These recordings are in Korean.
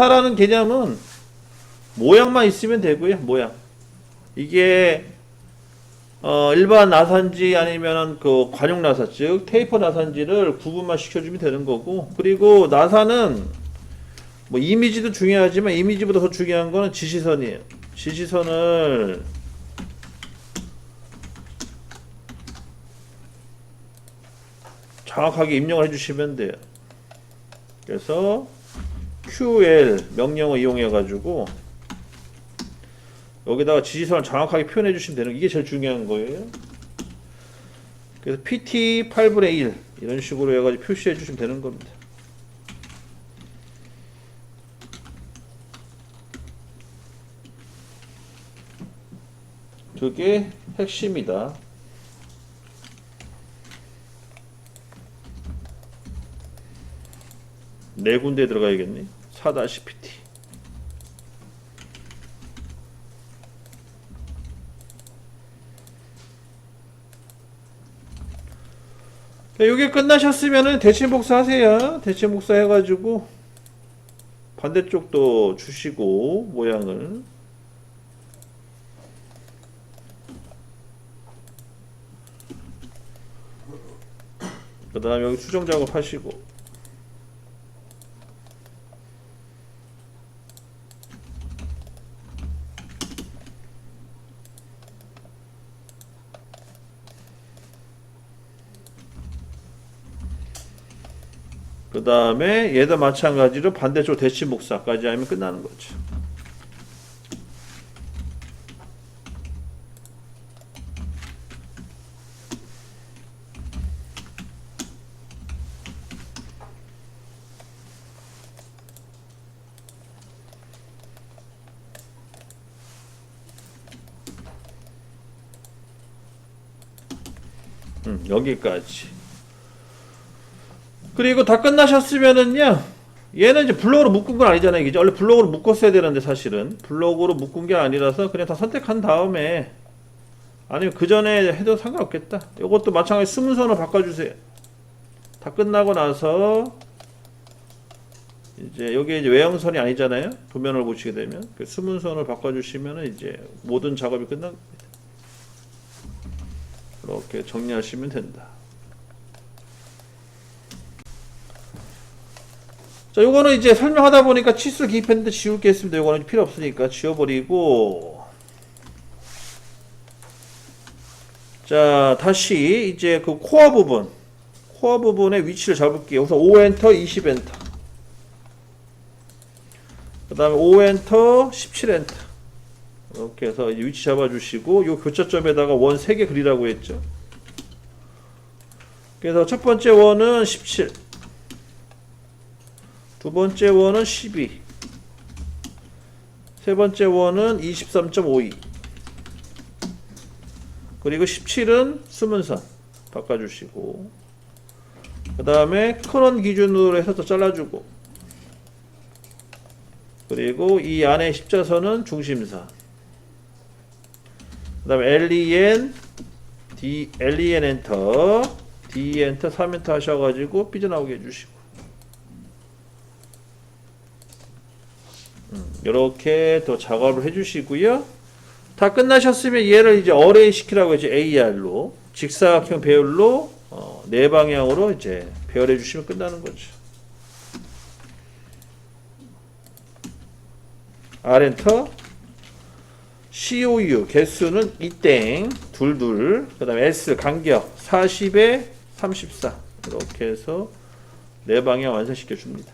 나사라는 개념은 모양만 있으면 되고요. 모양. 이게 일반 나사인지 아니면은 그 관용 나사 즉 테이퍼 나사인지를 구분만 시켜주면 되는 거고, 그리고 나사는 뭐 이미지도 중요하지만 이미지보다 더 중요한 거는 지시선이에요. 지시선을 정확하게 입력을 해주시면 돼요. 그래서 QL 명령을 이용해 가지고 여기다가 지시선을 정확하게 표현해 주시면 되는 게 이게 제일 중요한 거예요. 그래서 PT 8분의 1 이런 식으로 해가지고 표시해 주시면 되는 겁니다. 그게 핵심이다. 네 군데 들어가야겠네. 4-PT. 이게 끝나셨으면은 대칭 복사하세요. 대칭 복사 해가지고 반대쪽도 주시고 모양을. 그 다음에 여기 수정 작업 하시고. 그 다음에 얘도 마찬가지로 반대쪽 대칭 복사까지 하면 끝나는 거죠. 여기까지. 그리고 다 끝나셨으면은요, 얘는 이제 블록으로 묶은 건 아니잖아요. 이게 원래 블록으로 묶었어야 되는데 사실은 블록으로 묶은 게 아니라서 그냥 다 선택한 다음에, 아니면 그 전에 해도 상관없겠다. 이것도 마찬가지 수문선을 바꿔주세요. 다 끝나고 나서 이제 여기 이제 외형선이 아니잖아요. 도면을 보시게 되면 그 수문선을 바꿔주시면은 이제 모든 작업이 끝난 겁니다. 이렇게 정리하시면 된다. 자, 요거는 이제 설명하다 보니까 치수를 기입했는데 지울 게 있습니다. 요거는 필요 없으니까 지워버리고. 자, 다시 이제 그 코어 부분의 위치를 잡을게요. 우선 5엔터, 20엔터. 그 다음에 5엔터, 17엔터. 이렇게 해서 위치 잡아주시고, 요 교차점에다가 원 3개 그리라고 했죠. 그래서 첫 번째 원은 17. 두 번째 원은 12. 세 번째 원은 23.52. 그리고 17은 수문선 바꿔주시고, 그 다음에 커런 기준으로 해서 또 잘라주고, 그리고 이 안에 십자선은 중심선, 그 다음에 LEN, LEN 엔터, D 엔터, 3엔터 하셔가지고 삐져나오게 해주시고, 이렇게 또 작업을 해주시고요. 다 끝나셨으면 얘를 이제 어레이 시키라고 했죠. AR로 직사각형 배열로 네 방향으로 이제 배열해 주시면 끝나는 거죠. R 엔터, COU 개수는 2땡 둘둘, 그 다음에 S 간격 40에 34 이렇게 해서 네 방향 완성시켜 줍니다.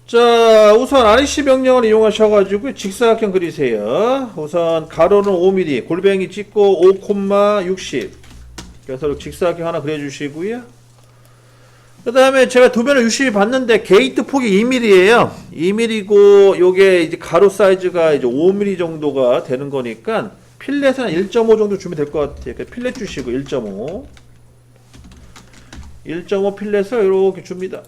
자, 우선 REC 명령을 이용하셔가지고 직사각형 그리세요. 우선 가로는 5mm, 골뱅이 찍고 5,60. 그래서 직사각형 하나 그려주시고요. 그 다음에 제가 도면을 유심히 봤는데 게이트 폭이 2mm예요. 2mm고 요게 이제 가로 사이즈가 이제 5mm 정도가 되는 거니까 필렛은 1.5 정도 주면 될 것 같아요. 필렛 주시고 1.5. 1.5 필렛을 이렇게 줍니다.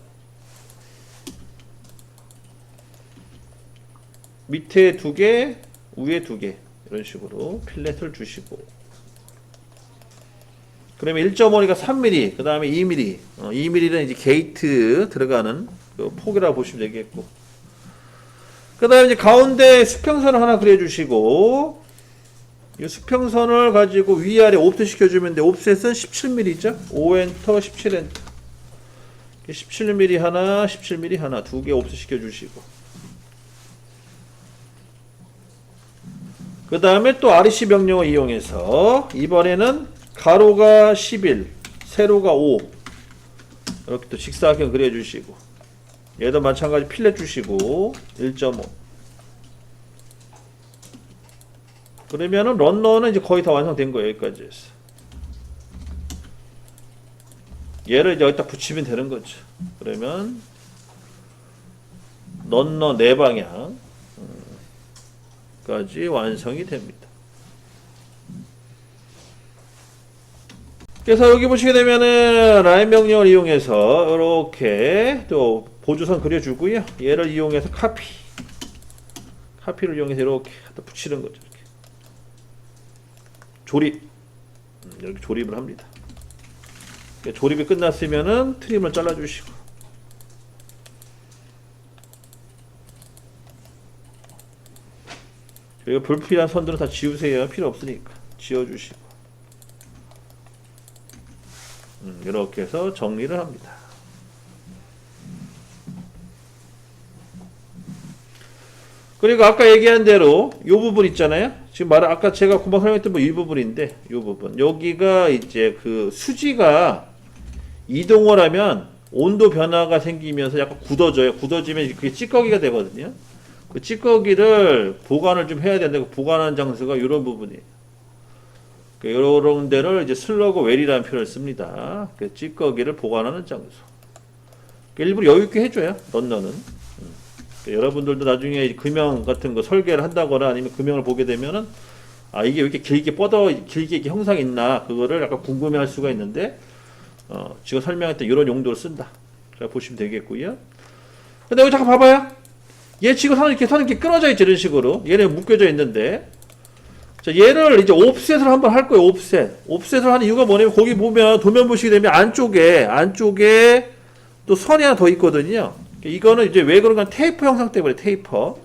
밑에 2개, 위에 2개 이런 식으로 필렛을 주시고, 그러면 1.5니까 3mm, 그 다음에 2mm. 2mm는 이제 게이트 들어가는 그 폭이라고 보시면 되겠고. 그 다음에 이제 가운데 수평선을 하나 그려주시고, 이 수평선을 가지고 위아래 옵셋 시켜주면 돼. 옵셋은 17mm죠? 5엔터, 17엔터. 17mm 하나, 17mm 하나, 두 개 옵셋 시켜주시고. 그 다음에 또 REC 명령을 이용해서, 이번에는 가로가 11, 세로가 5. 이렇게 또 직사각형 그려주시고, 얘도 마찬가지 필렛 주시고, 1.5. 그러면은 런너는 이제 거의 다 완성된 거예요. 여기까지 해서. 얘를 이제 여기다 붙이면 되는 거죠. 그러면 런너 4방향까지 완성이 됩니다. 그래서 여기 보시게 되면은 라인 명령을 이용해서 이렇게 또 보조선 그려주고요. 얘를 이용해서 카피를 이용해서 이렇게 또 붙이는 거죠. 이렇게. 조립, 이렇게 조립을 합니다. 조립이 끝났으면은 트림을 잘라주시고, 그리고 불필요한 선들은 다 지우세요. 필요 없으니까 지워주시고. 이렇게 해서 정리를 합니다. 그리고 아까 얘기한 대로 이 부분 있잖아요. 지금 아까 제가 금방 설명했던 이 부분인데, 이 부분 여기가 이제 그 수지가 이동을 하면 온도 변화가 생기면서 약간 굳어져요. 굳어지면 그게 찌꺼기가 되거든요. 그 찌꺼기를 보관을 좀 해야 되는데, 그 보관하는 장소가 이런 부분이에요. 이런 데를 이제 슬러그 웰이라는 표현을 씁니다. 그 찌꺼기를 보관하는 장소. 일부러 여유 있게 해줘요. 런너는. 여러분들도 나중에 금형 같은 거 설계를 한다거나 아니면 금형을 보게 되면은, 아, 이게 왜 이렇게 길게 이렇게 형상이 있나, 그거를 약간 궁금해 할 수가 있는데, 지금 설명했던 이런 용도로 쓴다. 자, 보시면 되겠고요. 근데 여기 잠깐 봐봐요. 얘 지금 선이 이렇게 끊어져 있죠. 이런 식으로. 얘는 묶여져 있는데, 자, 얘를 이제 옵셋을 한번 할 거예요. 옵셋을 하는 이유가 뭐냐면, 거기 보면 도면 보시게 되면 안쪽에 또 선이 하나 더 있거든요. 이거는 이제 왜 그런가, 테이프 형상 때문에, 테이퍼.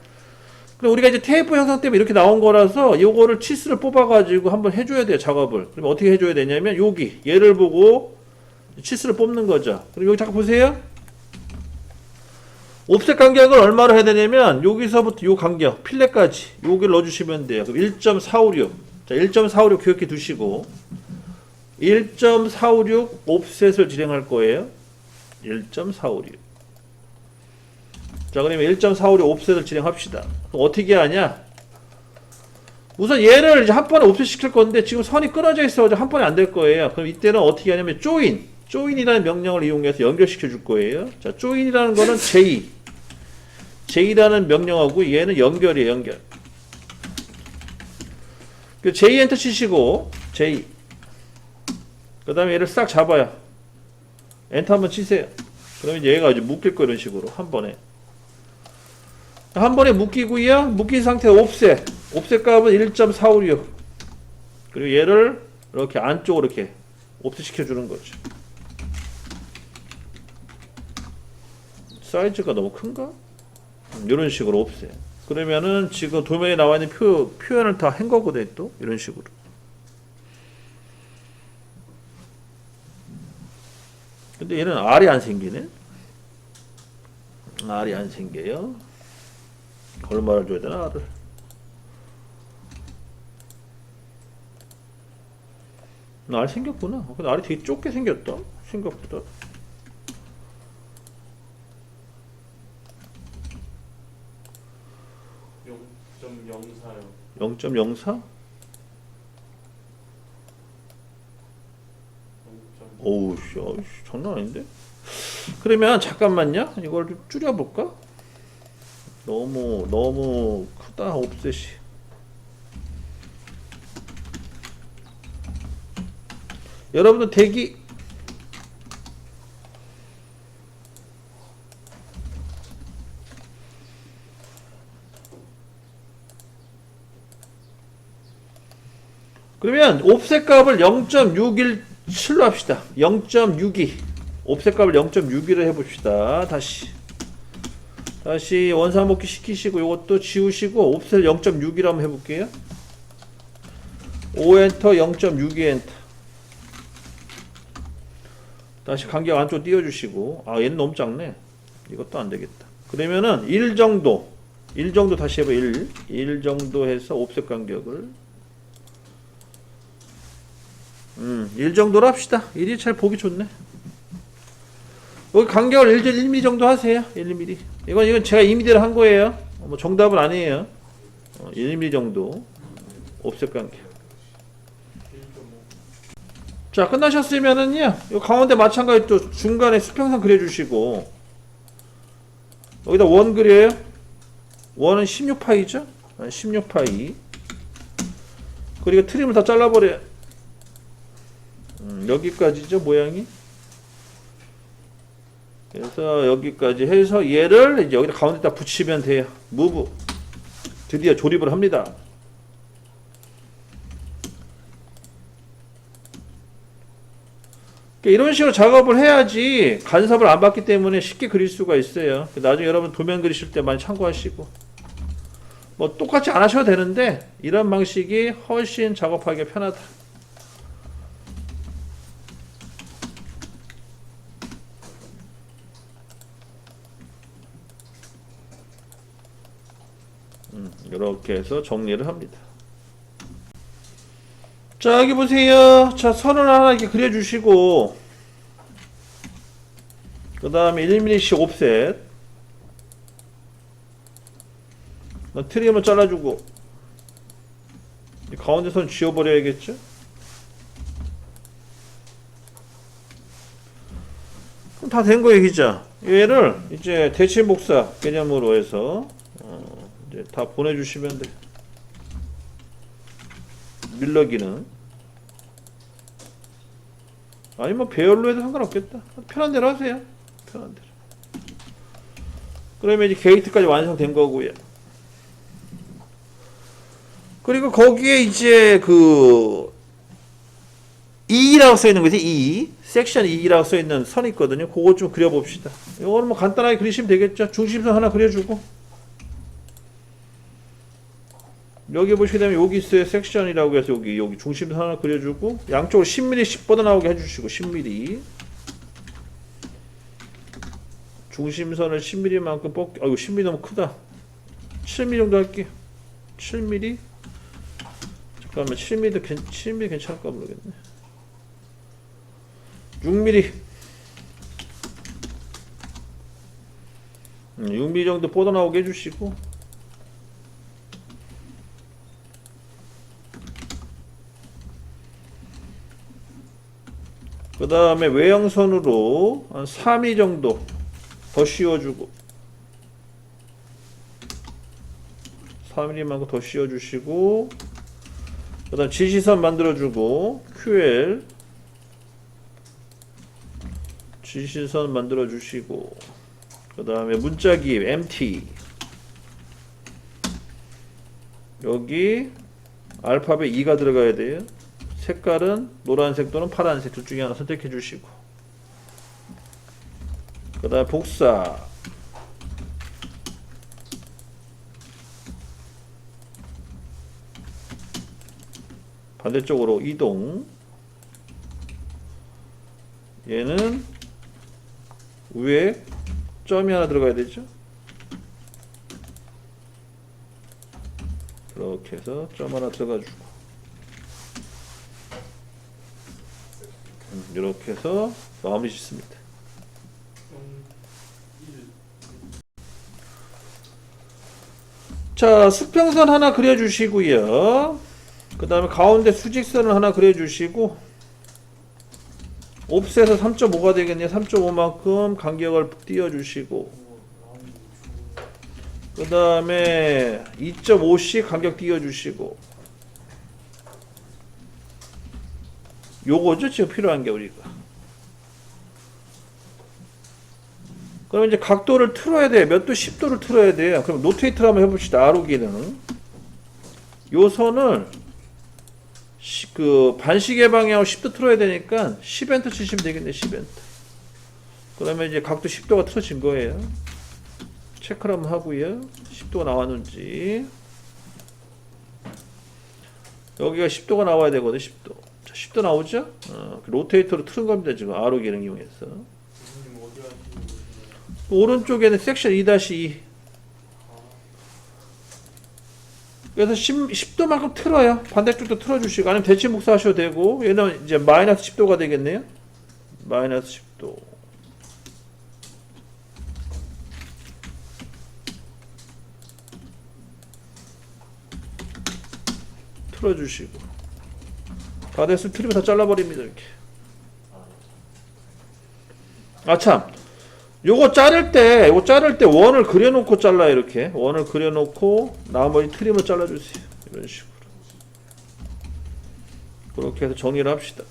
그럼 우리가 이제 테이프 형상 때문에 이렇게 나온 거라서 요거를 치스를 뽑아가지고 한번 해줘야 돼요, 작업을. 그러면 어떻게 해줘야 되냐면, 얘를 보고 치스를 뽑는 거죠. 그럼 여기 잠깐 보세요. 옵셋 간격을 얼마로 해야 되냐면, 여기서부터 요 간격, 필렛까지, 여기를 넣어주시면 돼요. 그럼 1.456. 자, 1.456 기억해 두시고, 1.456 옵셋을 진행할 거예요. 1.456. 자, 그러면 1.456 옵셋을 진행합시다. 그럼 어떻게 하냐? 우선 얘를 이제 한 번에 옵셋 시킬 건데, 지금 선이 끊어져 있어가지고 한 번에 안 될 거예요. 그럼 이때는 어떻게 하냐면, 조인이라는 명령을 이용해서 연결시켜 줄 거예요. 자, 조인이라는 거는 J라는 명령하고 얘는 연결이에요, 연결. 그 J 엔터 치시고, J. 그 다음에 얘를 싹 잡아요. 엔터 한번 치세요. 그러면 얘가 이제 묶일 거, 이런 식으로. 한 번에 묶이고요. 묶인 상태 옵셋 값은 1.456. 그리고 얘를 이렇게 안쪽으로 이렇게 옵셋 시켜주는 거죠. 사이즈가 너무 큰가? 이런 식으로 옵셋. 그러면은 지금 도면에 나와 있는 표현을 다 한 거거든, 또. 이런 식으로. 근데 얘는 R이 안 생기네? R이 안 생겨요. 얼마를 줘야 되나, R을? R 생겼구나. 근데 R이 되게 좁게 생겼다, 생각보다. 0.04? 오우, 씨, 장난 아닌데? 그러면 잠깐만요. 이걸 좀 줄여볼까? 너무 크다, 옵셋이. 여러분들 대기. 그러면 옵셋 값을 0.61 7로 합시다. 0.62 옵셋 값을 0.62로 해봅시다. 다시 원상복귀 시키시고 요것도 지우시고 옵셋 0.6이라 한번 해볼게요. 5엔터 0.62엔터 다시 간격 안쪽 띄워주시고 아 얘는 너무 작네. 이것도 안되겠다. 그러면은 1 정도 다시 해봐. 1 정도 해서 옵셋 간격을 1 정도로 합시다. 1이 잘 보기 좋네. 여기 간격을 1mm 정도 하세요. 1mm. 이건 제가 이미대로 한 거예요. 뭐 정답은 아니에요. 1mm 정도 옵셋 간격. 자, 끝나셨으면은요. 요 가운데 마찬가지 또 중간에 수평선 그려주시고 여기다 원 그려요. 원은 16파이죠. 16파이. 그리고 트림을 다 잘라버려요. 여기까지죠 모양이. 그래서 여기까지 해서 얘를 이제 여기다 가운데다 붙이면 돼요. 무브. 드디어 조립을 합니다. 이런 식으로 작업을 해야지 간섭을 안 받기 때문에 쉽게 그릴 수가 있어요. 나중에 여러분 도면 그리실 때 많이 참고하시고 뭐 똑같이 안 하셔도 되는데 이런 방식이 훨씬 작업하기가 편하다. 이렇게 해서 정리를 합니다. 자, 여기 보세요. 자, 선을 하나 이렇게 그려주시고 그 다음에 1mm씩 옵셋 트림을 잘라주고 가운데 선 지워버려야겠죠. 그럼 다 된 거예요, 기자. 얘를 이제 대칭복사 개념으로 해서 이제 다 보내주시면 돼. 밀러 기능. 아니 뭐 배열로 해도 상관없겠다. 편한 대로 하세요. 편한 대로. 그러면 이제 게이트까지 완성된 거고요. 그리고 거기에 이제 그 E라고 써 있는 거지. E. 섹션 E라고 써 있는 선이 있거든요. 그거 좀 그려 봅시다. 이거는 뭐 간단하게 그리시면 되겠죠. 중심선 하나 그려주고 여기 보시게 되면 여기 있어요. 섹션이라고 해서 여기 중심선 하나 그려주고 양쪽으로 10mm씩 뻗어나오게 해주시고 10mm 중심선을 10mm만큼 뻗기. 아이고 10mm 너무 크다. 7mm 정도 할게요. 7mm 잠깐만 7mm 괜찮을까 모르겠네. 6mm 6mm 정도 뻗어나오게 해주시고 그 다음에 외형선으로 한 3mm 정도 더 씌워주고 3mm만큼 더 씌워주시고 그 다음 지시선 만들어주고 QL 지시선 만들어주시고 그 다음에 문자기 MT 여기 알파벳 2가 들어가야 돼요. 색깔은 노란색 또는 파란색 둘 중에 하나 선택해 주시고 그 다음에 복사 반대쪽으로 이동 얘는 위에 점이 하나 들어가야 되죠. 이렇게 해서 점 하나 들어가주고 이렇게 해서 마무리 짓습니다. 자, 수평선 하나 그려주시고요. 그 다음에 가운데 수직선을 하나 그려주시고 옵셋에서 3.5가 되겠네요. 3.5만큼 간격을 띄워주시고 그 다음에 2.5씩 간격 띄워주시고 요거죠 지금 필요한 게 우리가. 그럼 이제 각도를 틀어야 돼. 몇 도? 10도를 틀어야 돼요. 그럼 노테이트를 한번 해봅시다. 아로 기능. 요 선을 그 반시계 방향으로 10도 틀어야 되니까 10엔터 치시면 되겠네. 10엔터. 그러면 이제 각도 10도가 틀어진 거예요. 체크를 한번 하고요. 10도가 나왔는지. 여기가 10도가 나와야 되거든. 10도. 자, 10도 나오죠? 로테이터로 틀은 겁니다. 지금 RO 기능 이용해서. 오른쪽에는 섹션 2-2. 그래서 10도만큼 틀어요. 반대쪽도 틀어주시고, 아니면 대칭 복사하셔도 되고, 얘는 이제 마이너스 10도가 되겠네요. 마이너스 10도. 틀어주시고. 다 됐으면 틀리면 다 잘라버립니다. 이렇게. 아, 참. 요거 자를 때 원을 그려놓고 잘라요. 이렇게 원을 그려놓고 나머지 트림을 잘라주세요. 이런 식으로. 그렇게 해서 정리를 합시다.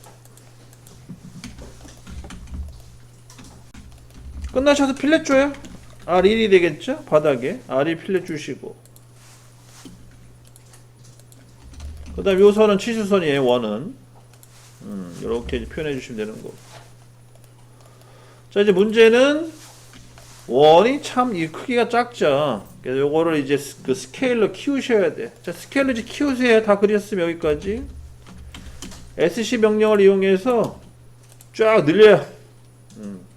끝나셔서 필렛 줘요. R1이 되겠죠? 바닥에 R1 필렛 주시고, 그 다음 요 선은 치수선이에요. 원은 이렇게 표현해 주시면 되는 거고. 자, 이제 문제는 원이 참 이 크기가 작죠. 그래서 요거를 이제 그 스케일로 키우셔야 돼. 자, 스케일로 이제 키우세요. 다 그렸으면 여기까지. SC 명령을 이용해서 쫙 늘려요.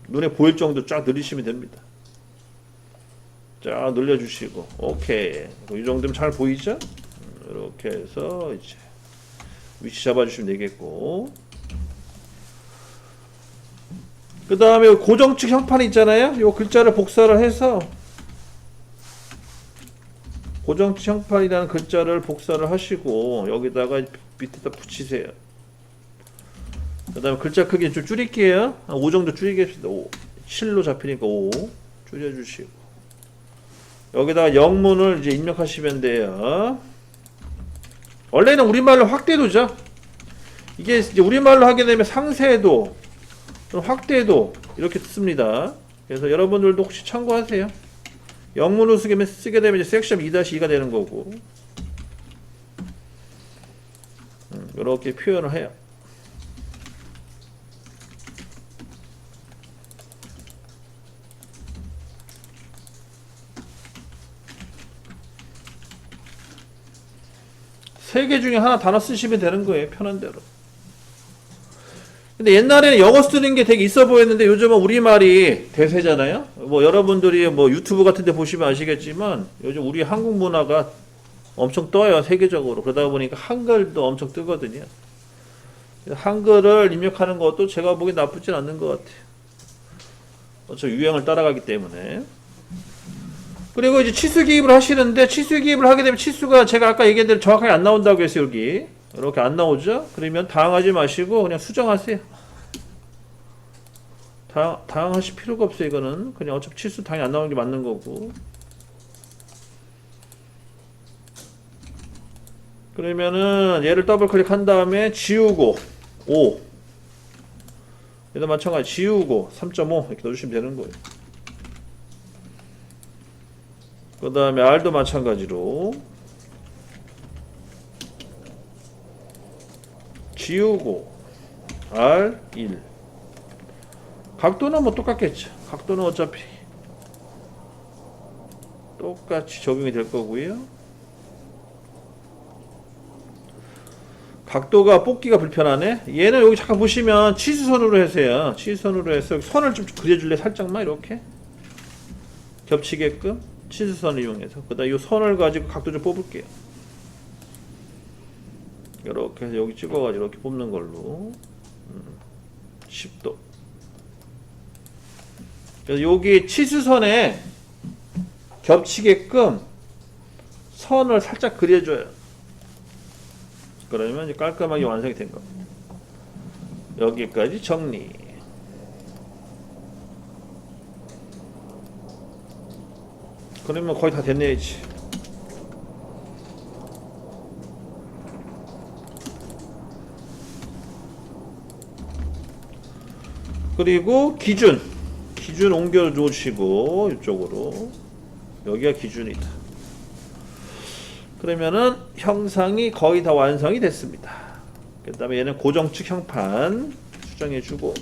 눈에 보일 정도 쫙 늘리시면 됩니다. 쫙 늘려주시고, 오케이. 이 정도면 잘 보이죠? 이렇게 해서 이제 위치 잡아주시면 되겠고. 그 다음에 고정축 형판 있잖아요. 요 글자를 복사를 해서 고정축 형판이라는 글자를 복사를 하시고 여기다가 밑에다 붙이세요. 그 다음에 글자 크기 좀 줄일게요. 한 5 정도 줄이겠습니다. 5. 7로 잡히니까 5 줄여주시고 여기다가 영문을 이제 입력하시면 돼요. 원래는 우리말로 확대도죠. 이게 이제 우리말로 하게 되면 상세도 확대도 이렇게 씁니다. 그래서 여러분들도 혹시 참고하세요. 영문으로 쓰게 되면 이제 섹션 2-2가 되는 거고, 이렇게 표현을 해요. 세 개 중에 하나 단어 쓰시면 되는 거예요. 편한 대로. 근데 옛날에는 영어 쓰는 게 되게 있어 보였는데 요즘은 우리말이 대세잖아요. 뭐 여러분들이 뭐 유튜브 같은 데 보시면 아시겠지만 요즘 우리 한국 문화가 엄청 떠요. 세계적으로. 그러다 보니까 한글도 엄청 뜨거든요. 한글을 입력하는 것도 제가 보기엔 나쁘진 않는 것 같아요. 어차피 유행을 따라가기 때문에. 그리고 이제 치수 기입을 하시는데 치수 기입을 하게 되면 치수가 제가 아까 얘기한 대로 정확하게 안 나온다고 했어요. 여기. 이렇게 안 나오죠? 그러면 당황하지 마시고 그냥 수정하세요. 당황하실 필요가 없어요. 이거는 그냥 어차피 치수 당연히 안 나오는 게 맞는 거고. 그러면은 얘를 더블 클릭한 다음에 지우고 5 얘도 마찬가지 지우고 3.5 이렇게 넣어주시면 되는 거예요. 그 다음에 R도 마찬가지로 지우고 R1 각도는 뭐 똑같겠죠. 각도는 어차피 똑같이 적용이 될 거고요. 각도가 뽑기가 불편하네. 얘는 여기 잠깐 보시면 치수선으로 해서요. 치수선으로 해서 선을 좀 그려줄래? 살짝만 이렇게 겹치게끔 치수선을 이용해서. 그 다음 이 선을 가지고 각도 좀 뽑을게요. 이렇게 해서 여기 찍어가지고 이렇게 뽑는 걸로 10도. 그래서 여기 치수선에 겹치게끔 선을 살짝 그려줘요. 그러면 이제 깔끔하게 완성이 된 겁니다. 여기까지 정리. 그러면 거의 다 됐네 이제. 그리고 기준 옮겨 놓으시고 이쪽으로 여기가 기준이다. 그러면은 형상이 거의 다 완성이 됐습니다. 그 다음에 얘는 고정축 형판 수정해주고,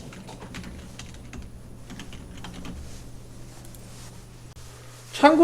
참고